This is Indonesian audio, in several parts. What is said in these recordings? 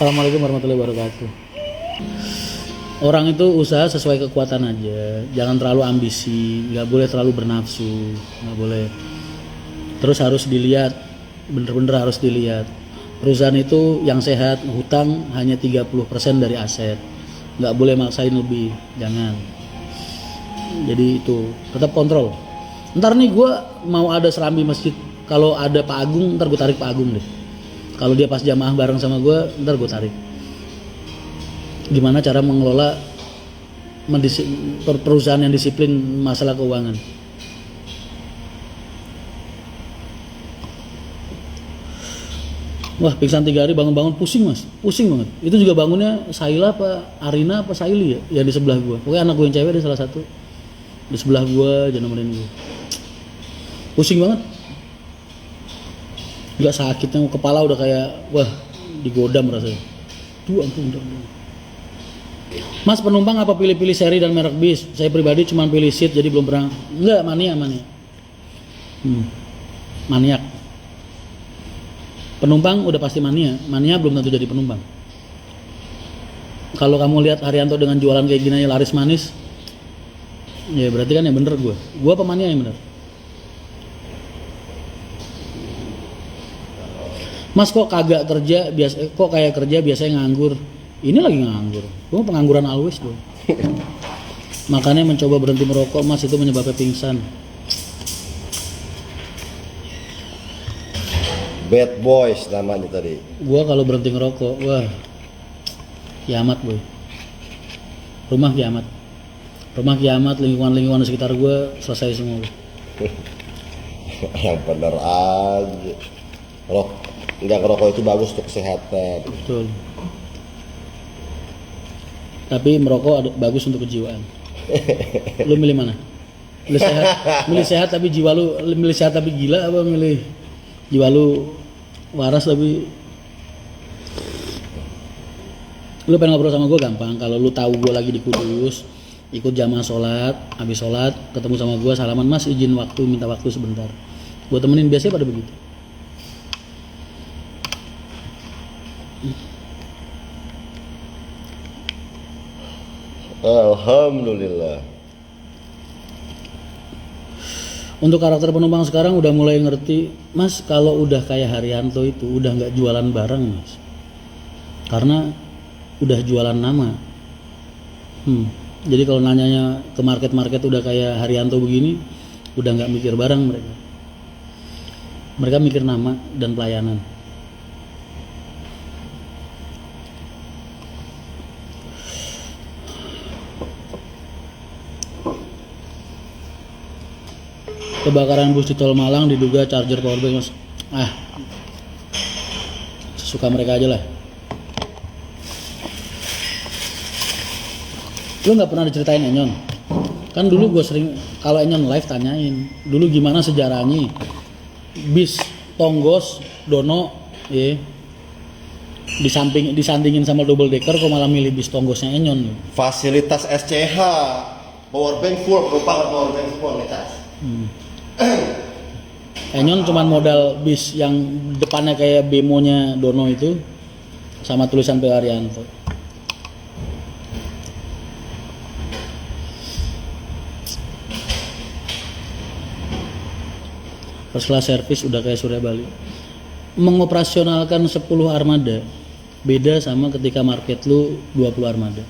Assalamualaikum warahmatullahi wabarakatuh. Orang itu usaha sesuai kekuatan aja, jangan terlalu ambisi, nggak boleh terlalu bernafsu, nggak boleh. Terus harus dilihat, bener-bener harus dilihat. Perusahaan itu yang sehat, hutang hanya 30% dari aset, nggak boleh maksain lebih, jangan. Jadi itu, tetap kontrol. Ntar nih gue mau ada serambi masjid, kalau ada Pak Agung, ntar gue tarik Pak Agung deh. Kalau dia pas jamaah bareng sama gue, ntar gue tarik. Gimana cara mengelola perusahaan yang disiplin masalah keuangan. Wah, pingsan 3 hari bangun-bangun pusing mas, pusing banget. Itu juga bangunnya Saila apa Arina apa Saili ya, yang di sebelah gue. Pokoknya anak gue yang cewek, dia salah satu di sebelah gue aja nemenin gue. Pusing banget. Nggak sakitnya, kepala udah kayak wah digodam rasanya. Tuh ampun. Mas penumpang apa pilih-pilih seri dan merek bis? Saya pribadi cuma pilih seat jadi belum pernah. Enggak, mania. Maniak. Penumpang udah pasti mania belum tentu jadi penumpang. Kalau kamu lihat Haryanto dengan jualan kayak gini laris manis, ya berarti kan yang bener gue pemania yang bener. Mas kok kagak kerja biasa, kok kayak kerja biasanya nganggur. Ini lagi nganggur. Gue pengangguran always bro. Makanya mencoba berhenti merokok mas, itu menyebabkan pingsan. Bad boys namanya tadi. Gue kalau berhenti ngerokok, wah kiamat boy. Rumah kiamat, lingkungan sekitar gue selesai semua. Yang bener aja. Nggak ngerokok itu bagus untuk kesehatan. Betul. Tapi merokok bagus untuk kejiwaan. Lu milih mana? Milih sehat tapi jiwa lu, milih sehat tapi gila apa milih jiwa lu waras tapi. Lu pengen ngobrol sama gue gampang. Kalau lu tahu gue lagi di Kudus, ikut jamaah sholat, habis sholat ketemu sama gue, salaman mas izin waktu, minta waktu sebentar. Gue temenin, biasanya pada begitu. Alhamdulillah. Untuk karakter penumpang sekarang udah mulai ngerti, mas kalau udah kayak Haryanto itu udah nggak jualan barang mas, karena udah jualan nama. Jadi kalau nanyanya ke market udah kayak Haryanto begini, udah nggak mikir barang mereka mikir nama dan pelayanan. Kebakaran bus di Tol Malang diduga charger powerbank mas. Sesuka mereka aja lah. Lu nggak pernah diceritain Enyon? Kan dulu gue sering kalau Enyon live tanyain dulu gimana sejarahnya bis Tonggos Dono disandingin sama double decker, kok malah milih bis Tonggosnya Enyon. Fasilitas SCH, powerbank full, merupakan powerbank full tas. Enyon cuman modal bis yang depannya kayak bemonya Dono itu sama tulisan P. Haryanto. First class service udah kayak Surya Bali. Mengoperasionalkan 10 armada beda sama ketika market lu 20 armada.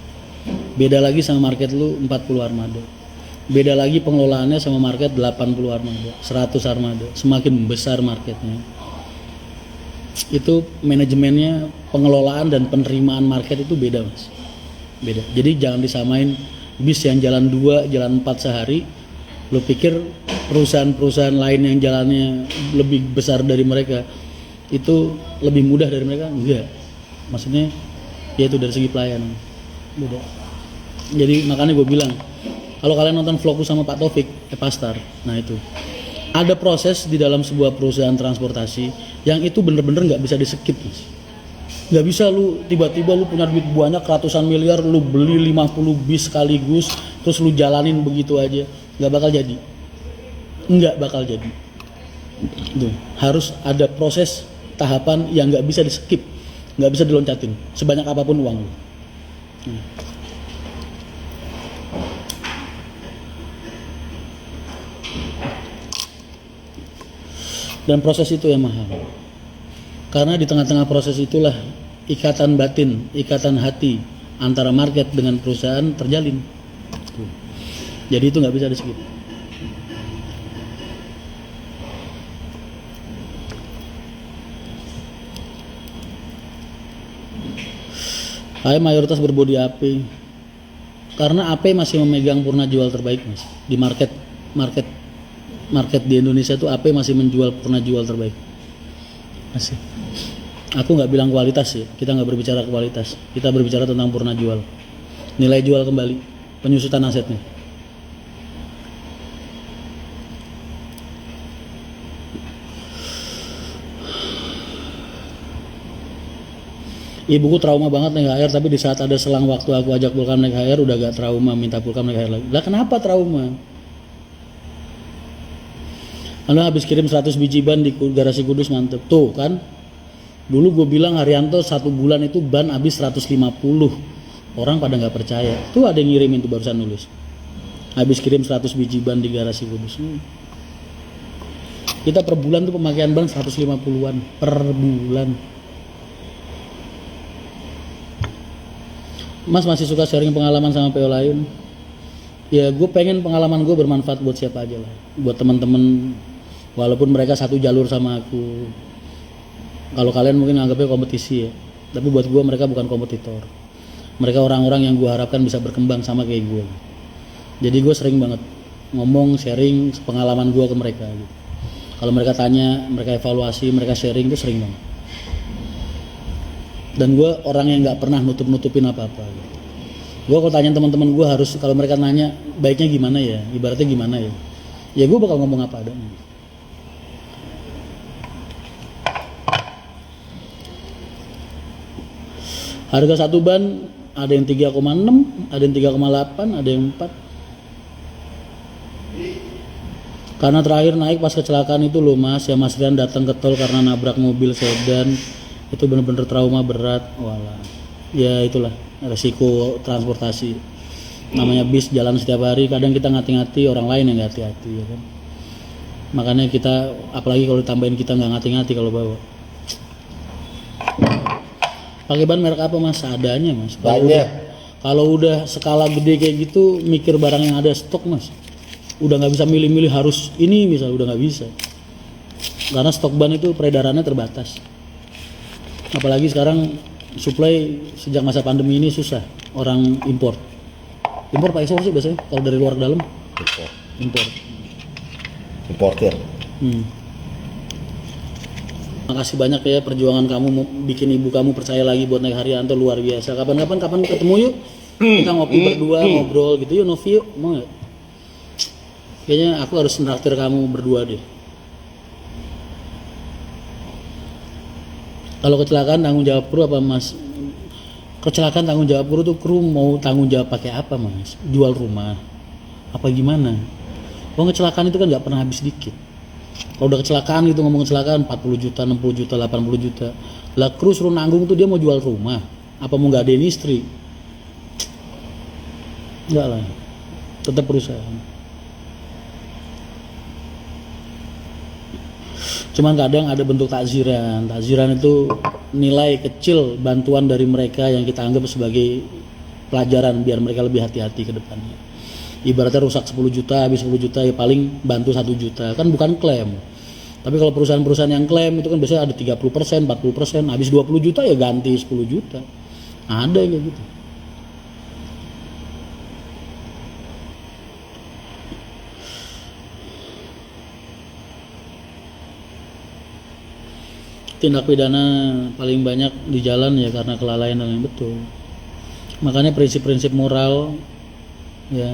Beda lagi sama market lu 40 armada. Beda lagi pengelolaannya sama market 80 armada, 100 armada. Semakin besar marketnya, itu manajemennya, pengelolaan dan penerimaan market itu beda mas. Beda. Jadi jangan disamain bis yang jalan 2, jalan 4 sehari. Lo pikir perusahaan-perusahaan lain yang jalannya lebih besar dari mereka itu lebih mudah dari mereka? Enggak. Maksudnya ya itu dari segi pelayanan beda. Jadi makanya gue bilang, kalau kalian nonton vlogku sama Pak Taufik, Pastar, nah itu ada proses di dalam sebuah perusahaan transportasi yang itu bener-bener nggak bisa di-skip mas. Nggak bisa lu tiba-tiba lu punya duit banyak ratusan miliar, lu beli 50 bis sekaligus terus lu jalanin begitu aja, nggak bakal jadi. Tuh, harus ada proses tahapan yang nggak bisa di-skip, nggak bisa diloncatin sebanyak apapun uang lu. Dan proses itu yang mahal. Karena di tengah-tengah proses itulah ikatan batin, ikatan hati antara market dengan perusahaan terjalin. Jadi itu nggak bisa di-skip. Saya mayoritas berbodi AP. Karena AP masih memegang purna jual terbaik, Mas. Di market di Indonesia itu AP masih menjual purna jual terbaik. Masih. Aku nggak bilang kualitas ya, kita nggak berbicara kualitas, kita berbicara tentang purna jual, nilai jual kembali, penyusutan asetnya. Ibuku trauma banget naik HR, tapi di saat ada selang waktu aku ajak Pulkam naik HR udah gak trauma, minta Pulkam naik HR lagi. Lah kenapa trauma? Anda habis kirim 100 biji ban di garasi Kudus, mantep. Tuh kan, dulu gue bilang Haryanto 1 bulan itu ban habis 150. Orang pada gak percaya. Tuh ada yang ngirimin tuh barusan nulis. Habis kirim 100 biji ban di garasi Kudus. Kita per bulan tuh pemakaian ban 150-an per bulan. Mas masih suka sharing pengalaman sama PO lain? Ya gue pengen pengalaman gue bermanfaat buat siapa aja lah. Buat teman-teman, walaupun mereka satu jalur sama aku. Kalau kalian mungkin anggapnya kompetisi ya, tapi buat gue mereka bukan kompetitor. Mereka orang-orang yang gue harapkan bisa berkembang sama kayak gue. Jadi gue sering banget ngomong, sharing pengalaman gue ke mereka gitu. Kalau mereka tanya, mereka evaluasi, mereka sharing, itu sering banget. Dan gue orang yang nggak pernah nutup-nutupin apa-apa gitu. Gue kalau tanya teman-teman gue harus, kalau mereka nanya baiknya gimana ya, ibaratnya gimana ya, ya gue bakal ngomong apa adanya. Harga satu ban ada yang 3,6, ada yang 3,8, ada yang 4. Karena terakhir naik pas kecelakaan itu loh Mas, ya Mas Rian datang ke tol karena nabrak mobil sedan. Itu benar-benar trauma berat. Walah. Ya itulah resiko transportasi. Namanya bis jalan setiap hari, kadang kita ngati-ngati, orang lain yang nggak hati-hati ya kan. Makanya kita, apalagi kalau ditambahin kita nggak ngati-ngati kalau bawa. Pakai ban merek apa Mas? Seadanya Mas. Kalau udah skala gede kayak gitu, mikir barang yang ada stok Mas. Udah nggak bisa milih-milih harus ini misal, udah nggak bisa. Karena stok ban itu peredarannya terbatas. Apalagi sekarang supply sejak masa pandemi ini susah, orang impor pakai ekspor sih biasanya kalau dari luar ke dalam importir. Makasih banyak ya perjuangan kamu bikin ibu kamu percaya lagi buat naik Haryanto, luar biasa. Kapan ketemu yuk, kita ngopi berdua, ngobrol gitu yuk. Novi yuk, mau nggak? Kayaknya aku harus nraktir kamu berdua deh. Kalau kecelakaan tanggung jawab kru apa Mas? Kecelakaan tanggung jawab kru tuh, kru mau tanggung jawab pakai apa Mas? Jual rumah? Apa gimana? Kalau kecelakaan itu kan nggak pernah habis dikit. Kalau udah kecelakaan gitu, ngomong kecelakaan 40 juta, 60 juta, 80 juta. Lah kru suruh nanggung tuh dia mau jual rumah? Apa mau nggak ada istri? Enggak lah. Tetap perusahaan. Cuman kadang ada bentuk takziran. Takziran itu nilai kecil bantuan dari mereka yang kita anggap sebagai pelajaran biar mereka lebih hati-hati ke depannya. Ibaratnya rusak 10 juta, habis 10 juta ya paling bantu 1 juta. Kan bukan klaim. Tapi kalau perusahaan-perusahaan yang klaim itu kan biasanya ada 30%, 40%, habis 20 juta ya ganti 10 juta. Ada yang kayak gitu. Tindak pidana paling banyak di jalan ya karena kelalaian dan yang betul. Makanya prinsip-prinsip moral ya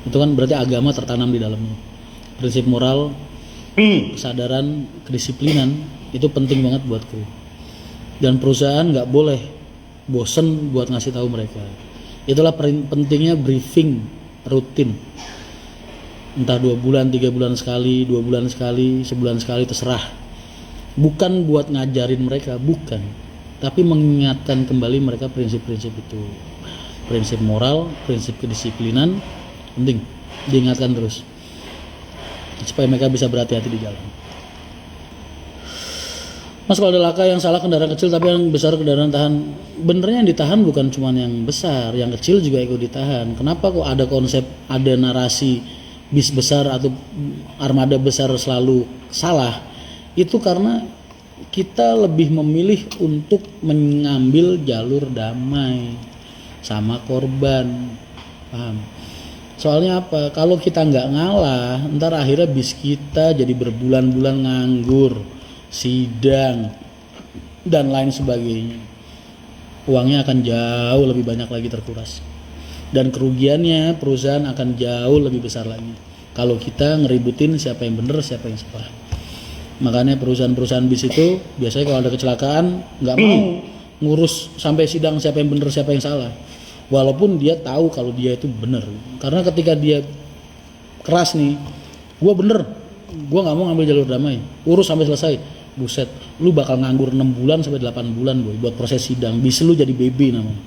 itu kan berarti agama tertanam di dalamnya. Prinsip moral, kesadaran, kedisiplinan itu penting banget buat kru. Dan perusahaan nggak boleh bosen buat ngasih tahu mereka. Itulah pentingnya briefing rutin. Entah 2 bulan, 3 bulan sekali, 2 bulan sekali, sebulan sekali, terserah. Bukan buat ngajarin mereka, bukan. tapi mengingatkan kembali mereka prinsip-prinsip itu, prinsip moral, prinsip kedisiplinan, penting diingatkan terus supaya mereka bisa berhati-hati di jalan. Mas, kalau ada laka yang salah kendaraan kecil tapi yang besar kendaraan tahan, benernya yang ditahan bukan cuma yang besar, yang kecil juga ikut ditahan. Kenapa kok ada konsep, ada narasi bis besar atau armada besar selalu salah? Itu karena kita lebih memilih untuk mengambil jalur damai sama korban, paham? Soalnya apa? Kalau kita nggak ngalah, ntar akhirnya bis kita jadi berbulan-bulan nganggur, sidang dan lain sebagainya. Uangnya akan jauh lebih banyak lagi terkuras, dan kerugiannya perusahaan akan jauh lebih besar lagi kalau kita ngeributin siapa yang benar siapa yang salah. Makanya perusahaan-perusahaan bis itu biasanya kalau ada kecelakaan nggak mau ngurus sampai sidang siapa yang benar siapa yang salah, walaupun dia tahu kalau dia itu benar. Karena ketika dia keras nih, gua bener, gua nggak mau ngambil jalur damai, urus sampai selesai, buset, lu bakal nganggur 6 bulan sampai 8 bulan boy buat proses sidang, bis lu jadi BB namanya.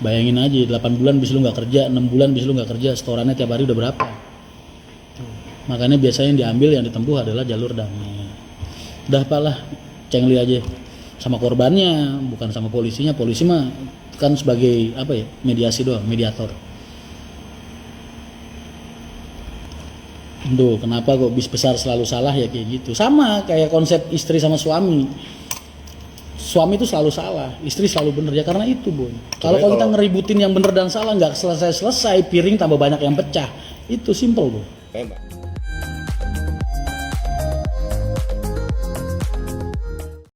Bayangin aja, 8 bulan bis lu nggak kerja, 6 bulan bis lu nggak kerja, setorannya tiap hari udah berapa. Makanya biasanya yang diambil, yang ditempuh adalah jalur damai. Udah apalah, cengli aja sama korbannya, bukan sama polisinya. Polisi mah kan sebagai apa ya, mediasi doang, mediator. Duh, kenapa kok bis besar selalu salah ya kayak gitu. Sama kayak konsep istri sama suami. Suami itu selalu salah, istri selalu bener ya karena itu, boy. Kalau kita ngeributin yang bener dan salah, nggak selesai-selesai, piring tambah banyak yang pecah. Itu simple, boy.